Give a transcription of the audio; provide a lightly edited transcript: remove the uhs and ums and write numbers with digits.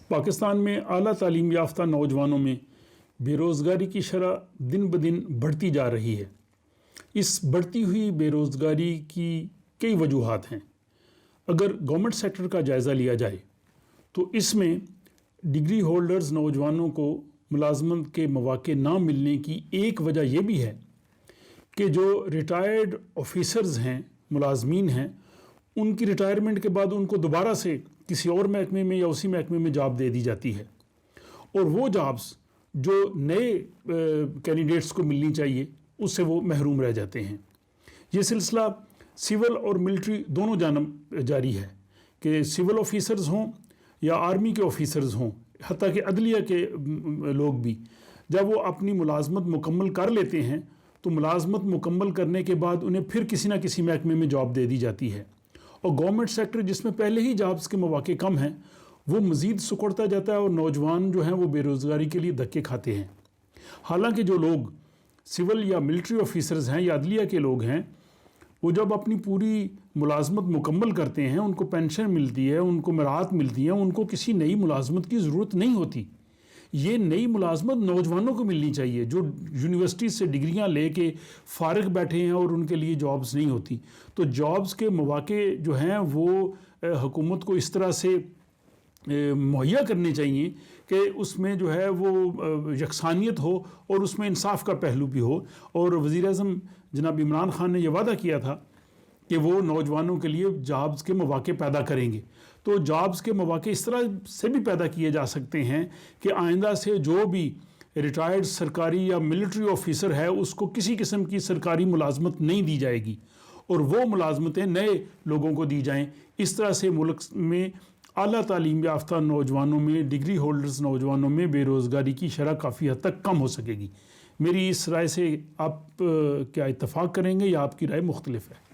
پاکستان میں اعلیٰ تعلیم یافتہ نوجوانوں میں بے روزگاری کی شرح دن بدن بڑھتی جا رہی ہے۔ اس بڑھتی ہوئی بے روزگاری کی کئی وجوہات ہیں۔ اگر گورنمنٹ سیکٹر کا جائزہ لیا جائے تو اس میں ڈگری ہولڈرز نوجوانوں کو ملازمت کے مواقع نہ ملنے کی ایک وجہ یہ بھی ہے کہ جو ریٹائرڈ آفیسرز ہیں، ملازمین ہیں، ان کی ریٹائرمنٹ کے بعد ان کو دوبارہ سے کسی اور محکمے میں یا اسی محکمے میں جاب دے دی جاتی ہے، اور وہ جابز جو نئے کینڈیڈیٹس کو ملنی چاہیے اس سے وہ محروم رہ جاتے ہیں۔ یہ سلسلہ سول اور ملٹری دونوں جانب جاری ہے کہ سول آفیسرز ہوں یا آرمی کے آفیسرز ہوں، حتیٰ کہ عدلیہ کے لوگ بھی، جب وہ اپنی ملازمت مکمل کر لیتے ہیں تو ملازمت مکمل کرنے کے بعد انہیں پھر کسی نہ کسی محکمے میں جاب دے دی جاتی ہے، اور گورنمنٹ سیکٹر جس میں پہلے ہی جابز کے مواقع کم ہیں وہ مزید سکڑتا جاتا ہے، اور نوجوان جو ہیں وہ بے روزگاری کے لیے دھکے کھاتے ہیں۔ حالانکہ جو لوگ سول یا ملٹری آفیسرز ہیں یا عدلیہ کے لوگ ہیں، وہ جب اپنی پوری ملازمت مکمل کرتے ہیں، ان کو پینشن ملتی ہے، ان کو مراعات ملتی ہیں، ان کو کسی نئی ملازمت کی ضرورت نہیں ہوتی۔ یہ نئی ملازمت نوجوانوں کو ملنی چاہیے جو یونیورسٹی سے ڈگریاں لے کے فارغ بیٹھے ہیں اور ان کے لیے جابز نہیں ہوتی۔ تو جابز کے مواقع جو ہیں وہ حکومت کو اس طرح سے مہیا کرنے چاہیے کہ اس میں جو ہے وہ یکسانیت ہو اور اس میں انصاف کا پہلو بھی ہو، اور وزیر اعظم جناب عمران خان نے یہ وعدہ کیا تھا کہ وہ نوجوانوں کے لیے جابز کے مواقع پیدا کریں گے۔ تو جابز کے مواقع اس طرح سے بھی پیدا کیے جا سکتے ہیں کہ آئندہ سے جو بھی ریٹائرڈ سرکاری یا ملٹری آفیسر ہے اس کو کسی قسم کی سرکاری ملازمت نہیں دی جائے گی، اور وہ ملازمتیں نئے لوگوں کو دی جائیں۔ اس طرح سے ملک میں اعلیٰ تعلیم یافتہ نوجوانوں میں، ڈگری ہولڈرز نوجوانوں میں بے روزگاری کی شرح کافی حد تک کم ہو سکے گی۔ میری اس رائے سے آپ کیا اتفاق کریں گے یا آپ کی رائے مختلف ہے؟